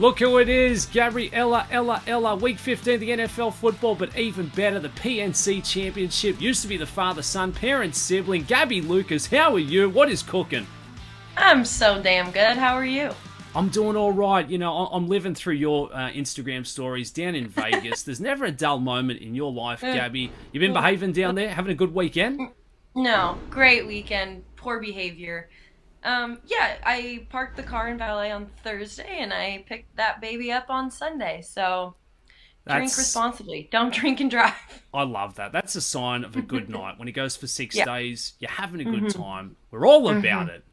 Look who it is, Gabriella, Ella. Week 15 of the NFL football, but even better, the PNC Championship. Used to be the father-son, parent-sibling. Gabi Lucas, how are you? What is cooking? I'm so damn good. How are you? I'm doing all right. You know, I'm living through your Instagram stories down in Vegas. There's never a dull moment in your life, Gabi. You been behaving down there? Having a good weekend? No, great weekend. Poor behavior. Yeah, I parked the car in valet on Thursday and I picked that baby up on Sunday. So drink responsibly. Don't drink and drive. I love that. That's a sign of a good night. When it goes for 6 days, you're having a good time. We're all about it.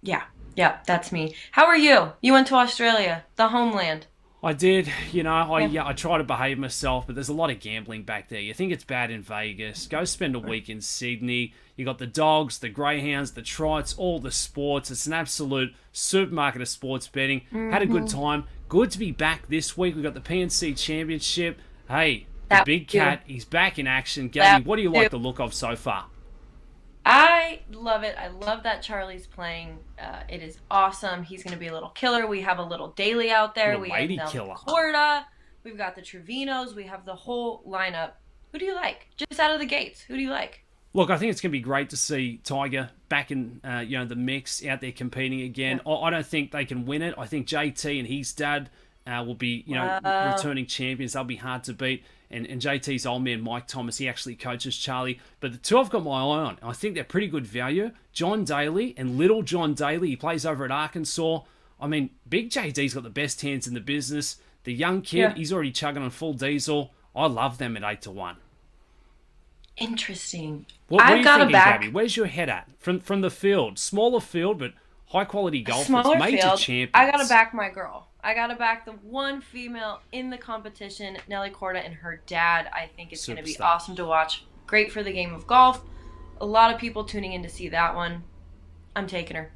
Yeah, that's me. How are you? You went to Australia, the homeland. I did, you know, I try to behave myself, but there's a lot of gambling back there. You think it's bad in Vegas, go spend a week in Sydney. You got the dogs, the greyhounds, the trots, all the sports. It's an absolute supermarket of sports betting. Had a good time. Good to be back this week. We got the PNC Championship. Hey, the big cat, he's back in action. Gabi, what do you like the look of so far? I love it. I love that Charlie's playing. It is awesome. He's going to be a little killer. We have a little Daly out there. We have Florida. We've got the Trevinos. We have the whole lineup. Who do you like? Just out of the gates, who do you like? Look, I think it's going to be great to see Tiger back in the mix, out there competing again. Yeah. I don't think they can win it. I think JT and his dad will be returning champions. They'll be hard to beat. And JT's old man, Mike Thomas, he actually coaches Charlie. But the two I've got my eye on, I think they're pretty good value. John Daly and little John Daly, he plays over at Arkansas. I mean, Big JD's got the best hands in the business. The young kid, he's already chugging on full diesel. I love them at 8-1. Interesting. What are you thinking, Gabi? Where's your head at? From the field. Smaller field, but high-quality golfers. Smaller major field. champions. I got to back my girl. I got to back the one female in the competition, Nelly Korda and her dad. I think it's going to be awesome to watch. Great for the game of golf. A lot of people tuning in to see that one. I'm taking her.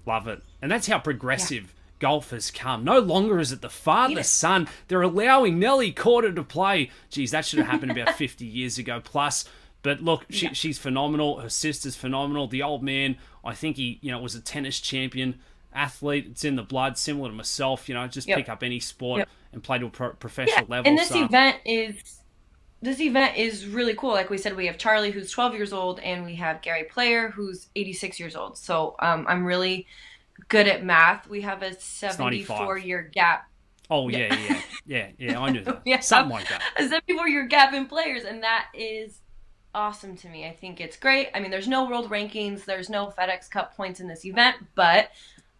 Love it. And that's how progressive golf has come. No longer is it the father-son. They're allowing Nelly Korda to play. Geez, that should have happened about 50 years ago plus. But look, she's phenomenal. Her sister's phenomenal. The old man, I think he was a tennis champion. Athlete, it's in the blood, similar to myself, just pick up any sport and play to a professional level. And this event is really cool. Like we said, we have Charlie, who's 12 years old, and we have Gary Player, who's 86 years old. So I'm really good at math. We have a 74-year gap. Oh, yeah, I knew that. Something like that. A 74-year gap in players, and that is awesome to me. I think it's great. I mean, there's no world rankings, there's no FedEx Cup points in this event, but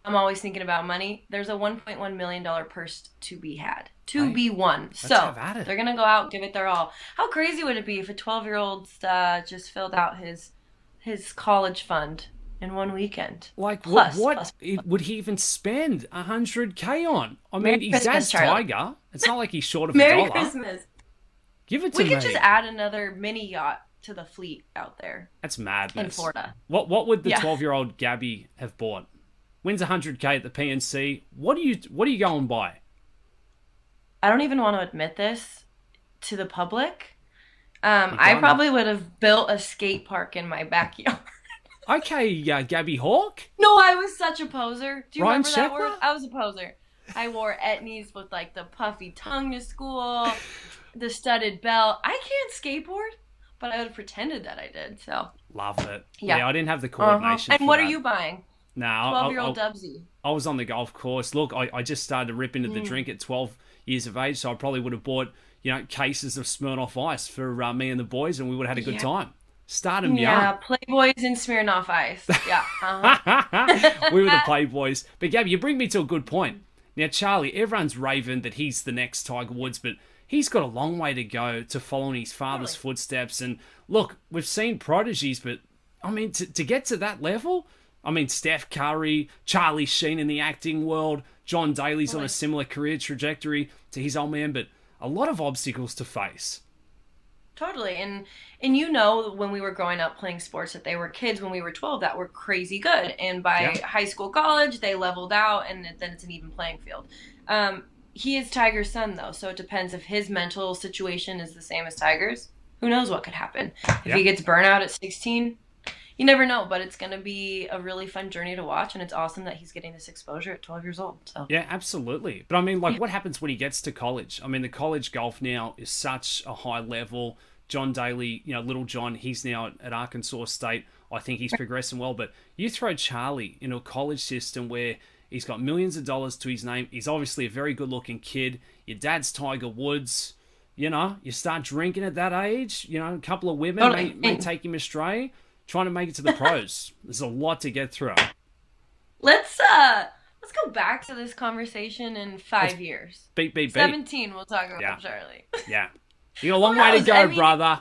I'm always thinking about money. There's a $1.1 million purse to be had. Be won. So they're going to go out and give it their all. How crazy would it be if a 12-year-old just filled out his college fund in one weekend? Like, what would he even spend $100K on? I mean, he's dad's Tiger. It's not like he's short of Merry $1. Christmas. Give it to me. We could just add another mini yacht to the fleet out there. That's madness. In Florida. What would the 12-year-old Gabi have bought? Wins $100K at the PNC. What are you going by? I don't even want to admit this to the public. I probably would have built a skate park in my backyard. Okay, Gabi Hawk. No, I was such a poser. Do you Ryan remember that Sheckler? word? I was a poser. I wore etnies with like the puffy tongue to school, the studded belt. I can't skateboard, but I would have pretended that I did. So love it. Yeah, I didn't have the coordination. And what are you buying? No, 12-year-old Dubsy. I was on the golf course. Look, I just started to rip into the drink at 12 years of age, so I probably would have bought, cases of Smirnoff Ice for me and the boys, and we would have had a good time. Start them young. Yeah, Playboys and Smirnoff Ice. Yeah. We were the Playboys. But Gabi, you bring me to a good point. Now, Charlie, everyone's raving that he's the next Tiger Woods, but he's got a long way to go to following his father's footsteps. And look, we've seen prodigies, but I mean, to get to that level, I mean, Steph Curry, Charlie Sheen in the acting world, John Daly's on a similar career trajectory to his old man, but a lot of obstacles to face. Totally. And when we were growing up playing sports that they were kids when we were 12 that were crazy good. And by high school, college, they leveled out and then it's an even playing field. He is Tiger's son, though, so it depends if his mental situation is the same as Tiger's. Who knows what could happen. If he gets burnout at 16, You never know, but it's going to be a really fun journey to watch, and it's awesome that he's getting this exposure at 12 years old. So Yeah, absolutely. But I mean, like, what happens when he gets to college? I mean, the college golf now is such a high level. John Daly, Little John, he's now at Arkansas State. I think he's progressing well. But you throw Charlie into a college system where he's got millions of dollars to his name. He's obviously a very good looking kid. Your dad's Tiger Woods. You start drinking at that age. A couple of women may take him astray. Trying to make it to the pros. There's a lot to get through. let's go back to this conversation in 5 years. Beep. 17, we'll talk about Charlie. Yeah. You got a long way to go, brother.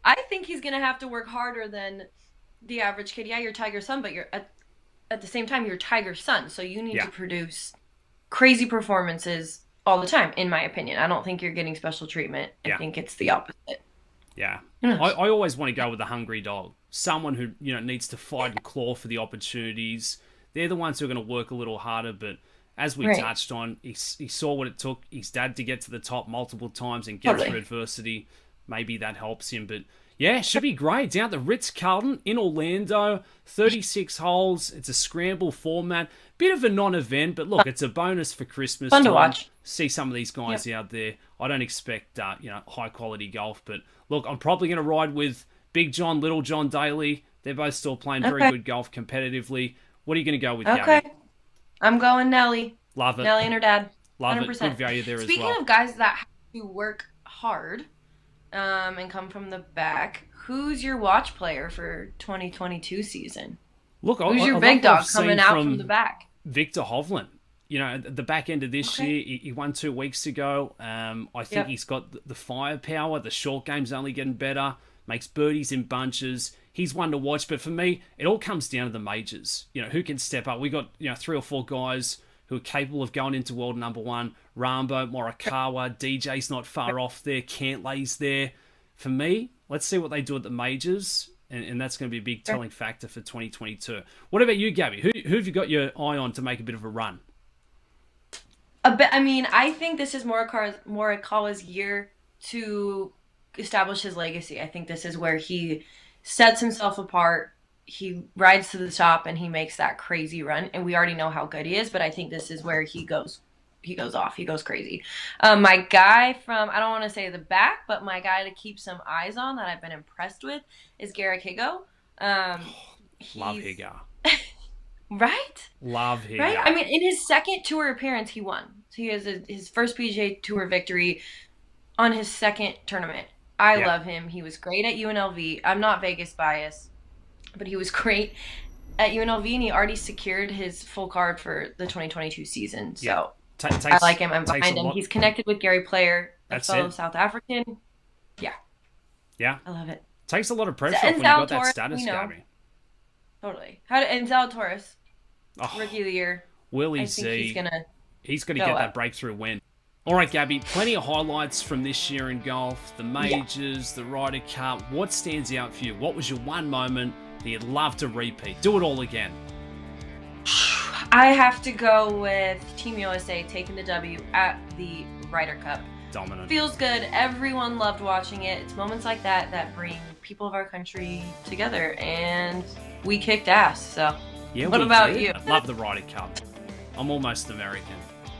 I think he's going to have to work harder than the average kid. Yeah, you're Tiger's son, but you're at the same time, you're Tiger's son. So you need to produce crazy performances all the time, in my opinion. I don't think you're getting special treatment. I think it's the opposite. Yeah. I always want to go with the hungry dog. Someone who, needs to fight and claw for the opportunities. They're the ones who are going to work a little harder, but as we touched on, he saw what it took his dad to get to the top multiple times and get through adversity. Maybe that helps him, but yeah, should be great. Down at the Ritz-Carlton in Orlando, 36 holes. It's a scramble format. Bit of a non-event, but look, it's a bonus for Christmas. Fun to watch. See some of these guys out there. I don't expect, high-quality golf, but look, I'm probably going to ride with Big John, Little John Daly. They're both still playing very good golf competitively. What are you going to go with, Gabi? I'm going Nelly. Love it. Nelly and her dad. Love 100%. it. Good value there Speaking as well. Speaking of guys that have to work hard and come from the back, who's your watch player for 2022 season? Look, who's your big dog coming out from the back? Victor Hovland. At the back end of this year, he won 2 weeks ago. I think he's got the firepower. The short game's only getting better. Makes birdies in bunches. He's one to watch. But for me, it all comes down to the majors. Who can step up? We got 3 or 4 guys who are capable of going into world number one. Rambo, Morikawa, DJ's not far off there. Cantlay's there. For me, let's see what they do at the majors. And that's going to be a big telling factor for 2022. What about you, Gabi? Who have you got your eye on to make a bit of a run? I think this is Morikawa's year to establish his legacy. I think this is where he sets himself apart. He rides to the top and he makes that crazy run. And we already know how good he is, but I think this is where he goes off. He goes crazy. My guy from, I don't want to say the back, but my guy to keep some eyes on that I've been impressed with is Garrick Higo. Love Higo. Right? Love Higo. Right? I mean, in his second tour appearance, he won. So he has his first PGA Tour victory on his second tournament. I love him. He was great at UNLV. I'm not Vegas biased, but he was great at UNLV, and he already secured his full card for the 2022 season. So I like him. I'm behind him. He's connected with Gary Player, a fellow South African. Yeah. Yeah. I love it. Takes a lot of pressure off when you got that status, Gabi. Totally. And Zalatoris, Rookie of the Year. Willie Z. He's going to get that breakthrough win. All right, Gabi, plenty of highlights from this year in golf, the majors, the Ryder Cup. What stands out for you? What was your one moment that you'd love to repeat? Do it all again. I have to go with Team USA taking the W at the Ryder Cup. Dominant. Feels good. Everyone loved watching it. It's moments like that that bring people of our country together, and we kicked ass. So, what about you? I love the Ryder Cup. I'm almost American.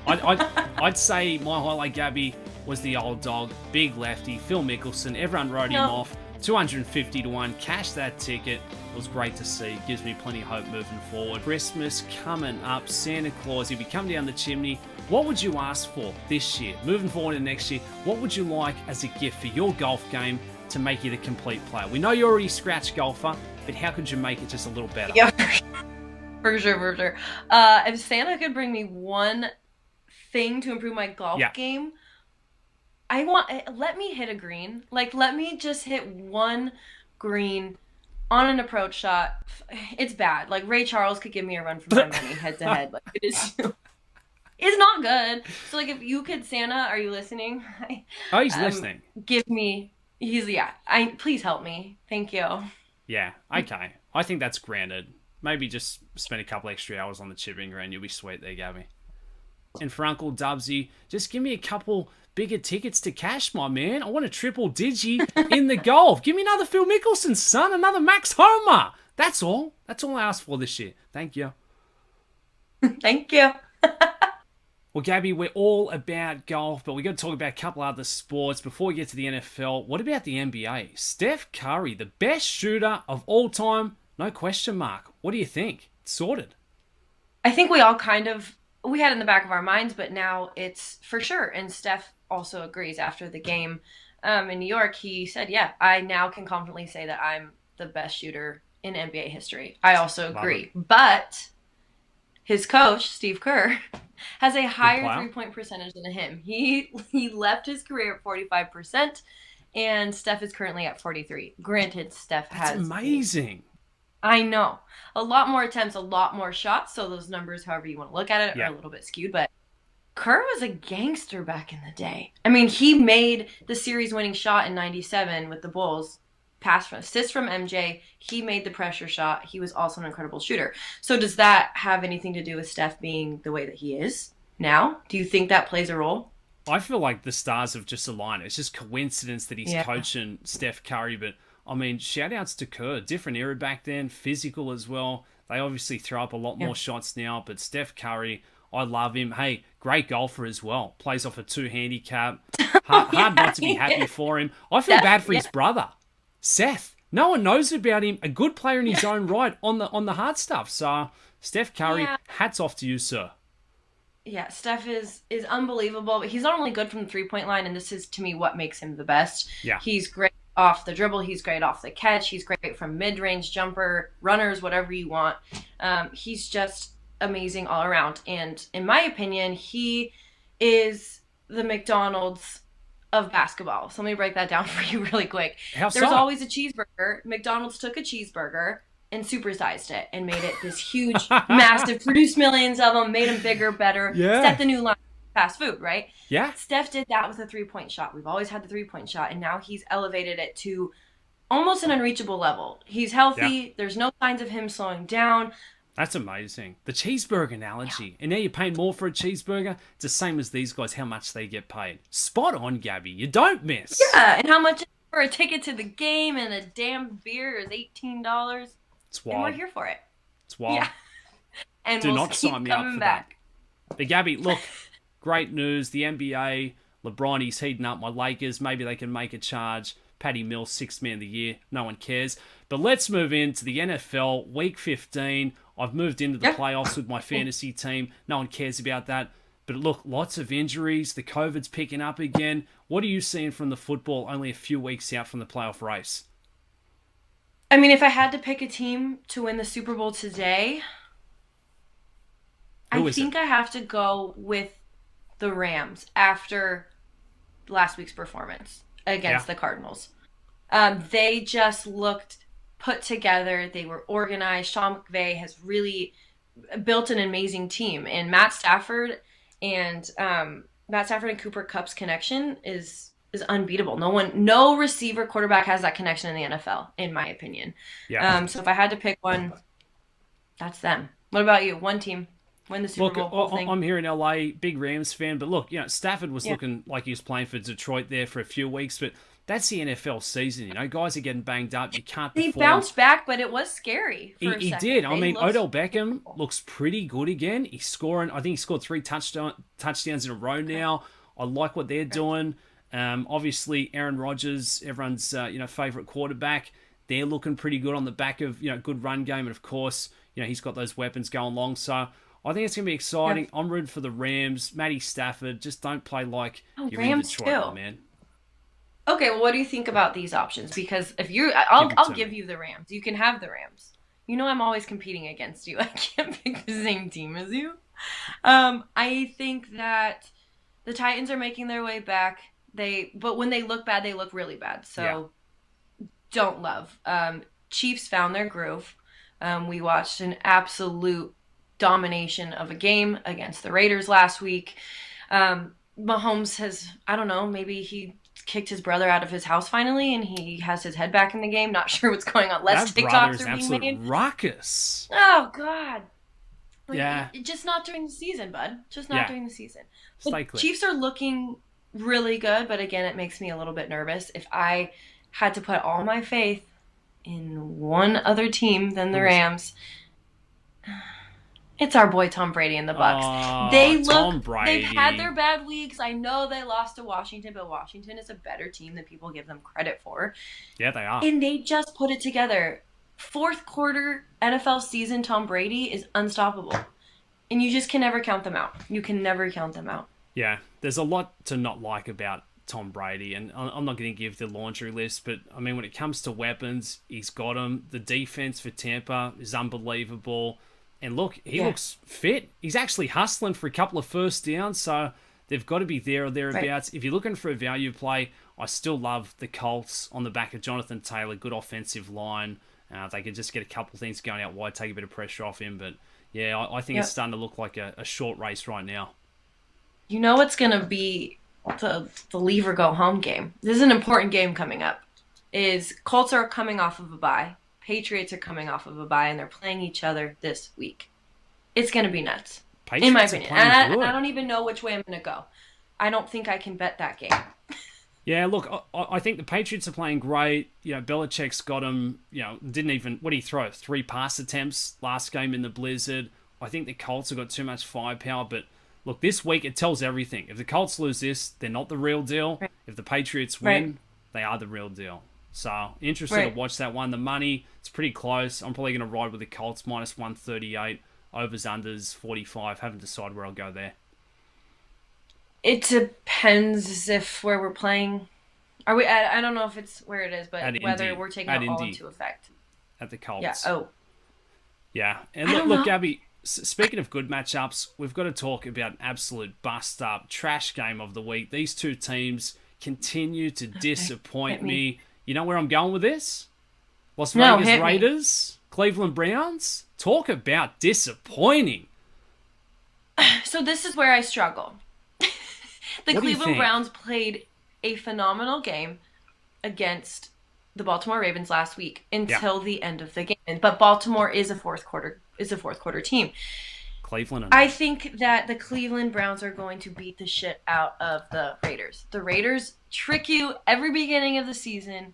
I'd say my highlight, Gabi, was the old dog, big lefty, Phil Mickelson. Everyone wrote him off. 250 to 1. Cash that ticket. It was great to see. It gives me plenty of hope moving forward. Christmas coming up. Santa Claus, if you come down the chimney, what would you ask for this year? Moving forward to next year, what would you like as a gift for your golf game to make you the complete player? We know you're already a scratch golfer, but how could you make it just a little better? Yeah, for sure. If Santa could bring me one thing to improve my golf game, let me hit a green. Let me just hit one green on an approach shot. It's bad. Ray Charles could give me a run for my money head to head. It is. It's not good. So if you could, Santa, are you listening? He's listening. Please help me. Thank you. Yeah. Okay. I think that's granted. Maybe just spend a couple extra hours on the chipping green. You'll be sweet there, Gabi. And for Uncle Dubsy, just give me a couple bigger tickets to cash, my man. I want a triple digi in the golf. Give me another Phil Mickelson, son. Another Max Homer. That's all. That's all I asked for this year. Thank you. Thank you. Well, Gabby, we're all about golf, but we got to talk about a couple other sports before we get to the NFL. What about the NBA? Steph Curry, the best shooter of all time, no question mark. What do you think? It's sorted. I think we all we had it in the back of our minds, but now it's for sure. And Steph also agrees after the game in New York. He said, yeah, I now can confidently say that I'm the best shooter in NBA history. I also agree. But his coach, Steve Kerr, has a higher three-point percentage than him. He left his career at 45%, and Steph is currently at 43%. Granted, Steph has... That's amazing. I know. A lot more attempts, a lot more shots, so those numbers, however you want to look at it, are a little bit skewed, but Kerr was a gangster back in the day. I mean, he made the series-winning shot in 97 with the Bulls. Assist from MJ. He made the pressure shot. He was also an incredible shooter. So does that have anything to do with Steph being the way that he is now? Do you think that plays a role? I feel like the stars have just aligned. It's just coincidence that he's coaching Steph Curry. But, I mean, shout-outs to Kerr. Different era back then. Physical as well. They obviously throw up a lot more shots now. But Steph Curry, I love him. Hey, great golfer as well. Plays off a 2 handicap. Hard not to be happy for him. I feel bad for his brother, Seth. No one knows about him. A good player in his own right on the hard stuff. So, Steph Curry, hats off to you, sir. Yeah, Steph is unbelievable. But he's not only good from the three-point line, and this is, to me, what makes him the best. Yeah. He's great off the dribble. He's great off the catch. He's great from mid-range, jumper, runners, whatever you want. He's just amazing all around. And in my opinion, he is the McDonald's of basketball. So let me break that down for you really quick. There's always a cheeseburger. McDonald's took a cheeseburger and supersized it and made it this huge, massive, produced millions of them, made them bigger, better, set the new line of fast food, right? Yeah. Steph did that with a three-point shot. We've always had the three-point shot, and now he's elevated it to almost an unreachable level. He's healthy. Yeah. There's no signs of him slowing down. That's amazing. The cheeseburger analogy. Yeah. And now you're paying more for a cheeseburger. It's the same as these guys, how much they get paid. Spot on, Gabby. You don't miss. Yeah, and how much for a ticket to the game and a damn beer is $18. It's wild. And we're here for it. It's wild. Yeah. And do we'll not sign me up for that. But Gabby, look, great news. The NBA, LeBron, he's heating up my Lakers. Maybe they can make a charge. Patty Mills, 6th man of the year. No one cares. But let's move into the NFL, Week 15. I've moved into the playoffs with my fantasy team. No one cares about that. But look, lots of injuries. The COVID's picking up again. What are you seeing from the football only a few weeks out from the playoff race? I mean, if I had to pick a team to win the Super Bowl today, I think I have to go with the Rams after last week's performance against the Cardinals. They just looked put together. They were organized. Sean McVay has really built an amazing team. And Matt Stafford and Cooper Kupp's connection is unbeatable. No receiver quarterback has that connection in the NFL, in my opinion. Yeah. So if I had to pick one, that's them. What about you? One team. Win the Super Bowl. I'm here in LA, big Rams fan, but look, Stafford was looking like he was playing for Detroit there for a few weeks, but that's the NFL season, guys are getting banged up. You can't perform. He bounced back, but it was scary for a second. He did. I mean, Odell Beckham looks pretty good again. He's scoring. I think he scored 3 touchdowns in a row now. I like what they're doing. Obviously, Aaron Rodgers, everyone's favorite quarterback. They're looking pretty good on the back of good run game, and of course, he's got those weapons going along. So I think it's going to be exciting. Yep. I'm rooting for the Rams. Matty Stafford, just don't play like you're Rams in Detroit, man. Okay, well, what do you think about these options? Because if I'll give you the Rams. You can have the Rams. I'm always competing against you. I can't pick the same team as you. I think that the Titans are making their way back. But when they look bad, they look really bad. So don't love. Chiefs found their groove. We watched an absolute domination of a game against the Raiders last week. Mahomes has, I don't know, maybe he kicked his brother out of his house finally and he has his head back in the game. Not sure what's going on. Less TikToks are being made. Ruckus. Oh, God. Like, Yeah. just not during the season, bud. Just not Yeah. during the season. Stay The clear. Chiefs are looking really good, but again, it makes me a little bit nervous. If I had to put all my faith in one other team than the Who is it? Rams, it's our boy Tom Brady and the Bucks. Oh, Tom They've had Brady. their bad weeks. I know they lost to Washington, but Washington is a better team than people give them credit for. Yeah, they are. And they just put it together. Fourth quarter NFL season, Tom Brady is unstoppable. And you just can never count them out. You can never count them out. Yeah, there's a lot to not like about Tom Brady, and I'm not going to give the laundry list, but I mean, when it comes to weapons, he's got them. The defense for Tampa is unbelievable. And look, he looks fit. He's actually hustling for a couple of first downs, so they've got to be there or thereabouts. Right. If you're looking for a value play, I still love the Colts on the back of Jonathan Taylor. Good offensive line. They could just get a couple of things going out wide, take a bit of pressure off him. But yeah, I think it's starting to look like a short race right now. You know what's going to be the leave or go home game? This is an important game coming up. Is Colts are coming off of a bye. Patriots are coming off of a bye, and they're playing each other this week. It's going to be nuts, in my opinion. And I don't even know which way I'm going to go. I don't think I can bet that game. Yeah, look, I think the Patriots are playing great. You know, Belichick's got him, didn't even, what did he throw? 3 pass attempts last game in the Blizzard. I think the Colts have got too much firepower, but look, this week it tells everything. If the Colts lose this, they're not the real deal. Right. If the Patriots win, they are the real deal. So, interested to watch that one. The money, it's pretty close. I'm probably going to ride with the Colts, minus 138. Overs, unders, 45. Haven't decided where I'll go there. It depends if where we're playing. Are we? I don't know if it's where it is, but whether we're taking it all into effect. At the Colts. Yeah. Oh. Yeah. And look, Gabi, speaking of good matchups, we've got to talk about an absolute bust-up trash game of the week. These two teams continue to disappoint me. You know where I'm going with this? Las Vegas Raiders, Cleveland Browns. Talk about disappointing. So this is where I struggle. The Cleveland Browns played a phenomenal game against the Baltimore Ravens last week until the end of the game. But Baltimore is a fourth quarter team. Cleveland. I think that the Cleveland Browns are going to beat the shit out of the Raiders. The Raiders trick you every beginning of the season.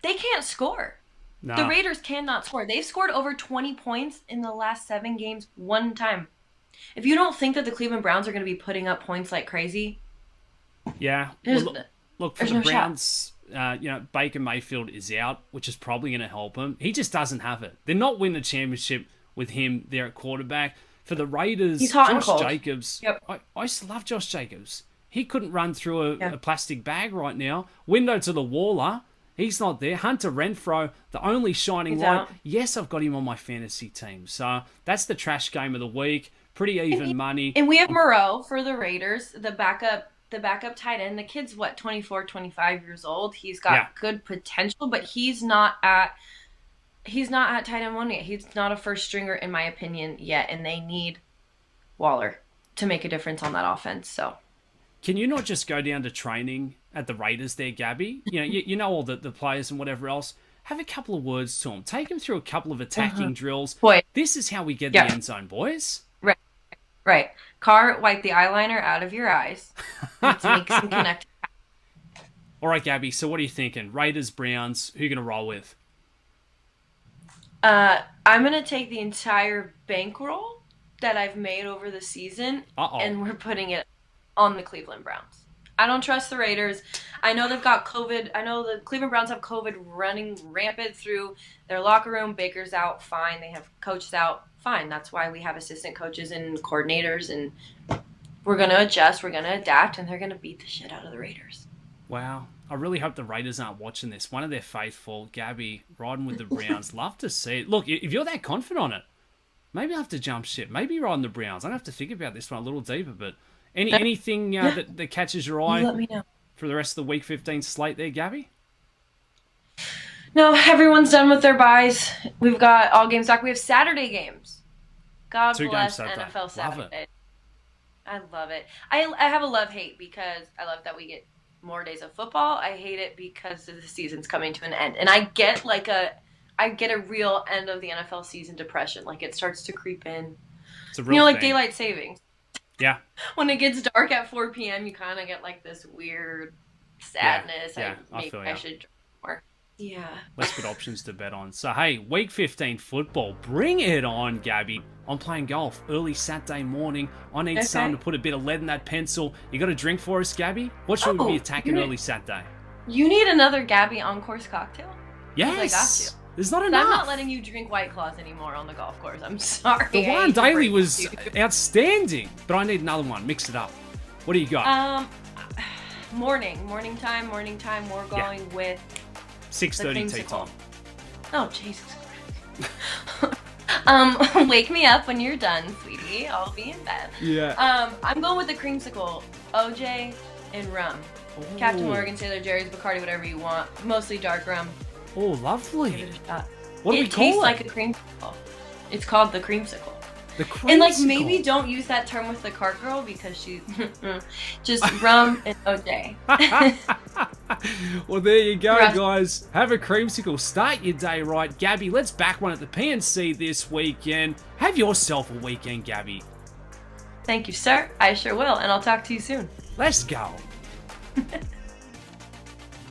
They can't score. No. The Raiders cannot score. They've scored over 20 points in the last 7 games one time. If you don't think that the Cleveland Browns are going to be putting up points like crazy, yeah. Look for the Browns. Baker Mayfield is out, which is probably going to help him. He just doesn't have it. They're not winning the championship with him there at quarterback. For the Raiders, he's hot Josh and cold. Jacobs. Yep. I used to love Josh Jacobs. He couldn't run through a plastic bag right now. Window to the Waller. He's not there. Hunter Renfrow, the only shining light. Out. Yes, I've got him on my fantasy team. So that's the trash game of the week. Pretty even money. And we have Moreau for the Raiders, the backup tight end. The kid's 24, 25 years old. He's got good potential, but he's not at tight end 1 yet. He's not a first stringer in my opinion yet, and they need Waller to make a difference on that offense. So, can you not just go down to training at the Raiders there, Gabi? You know all the players and whatever else. Have a couple of words to them. Take them through a couple of attacking drills. Boy. This is how we get the end zone, boys. Right. Car, wipe the eyeliner out of your eyes. Let's make some connect. All right, Gabi. So what are you thinking? Raiders, Browns. Who are you going to roll with? I'm going to take the entire bankroll that I've made over the season, and we're putting it on the Cleveland Browns. I don't trust the Raiders. I know they've got COVID. I know the Cleveland Browns have COVID running rampant through their locker room. Baker's out, fine. They have coaches out, fine. That's why we have assistant coaches and coordinators, and we're going to adjust, we're going to adapt, and they're going to beat the shit out of the Raiders. Wow. I really hope the Raiders aren't watching this. One of their faithful, Gabi, riding with the Browns. Love to see it. Look, if you're that confident on it, maybe I have to jump ship. Maybe riding the Browns. I have to think about this one a little deeper, but anything that catches your eye let me know. For the rest of the Week 15 slate there, Gabi? No, everyone's done with their buys. We've got all games back. We have Saturday games. God bless NFL Saturday. I love it. I have a love-hate because I love that we get more days of football. I hate it because the season's coming to an end. And I get a real end of the NFL season depression. Like, it starts to creep in. It's a real like thing. daylight savings. Yeah. When it gets dark at 4 p.m., you kind of get like this weird sadness. Yeah, I feel I you. should drink more. Yeah. Less good options to bet on. So, hey, week 15 football. Bring it on, Gabby. I'm playing golf early Saturday morning. I need someone to put a bit of lead in that pencil. You got a drink for us, Gabby? What should we be attacking early Saturday? You need another Gabi on-course cocktail? Yes. I got you. There's not enough. I'm not letting you drink White Claws anymore on the golf course. I'm sorry. The one daily was outstanding, but I need another one. Mix it up. What do you got? Morning time. We're going with 6:30 tea time. Oh, Jesus Christ. Wake me up when you're done, sweetie. I'll be in bed. Yeah. I'm going with the creamsicle, OJ and rum. Ooh. Captain Morgan, Sailor Jerry's, Bacardi, whatever you want. Mostly dark rum. Oh, lovely. Give it a shot. What do we call it? It tastes like a creamsicle. It's called the creamsicle. The creamsicle. And like maybe don't use that term with the cart girl because she's just rum and OJ. Well, there you go, guys. Have a creamsicle. Start your day right. Gabby, let's back one at the PNC this weekend. Have yourself a weekend, Gabby. Thank you, sir. I sure will, and I'll talk to you soon. Let's go.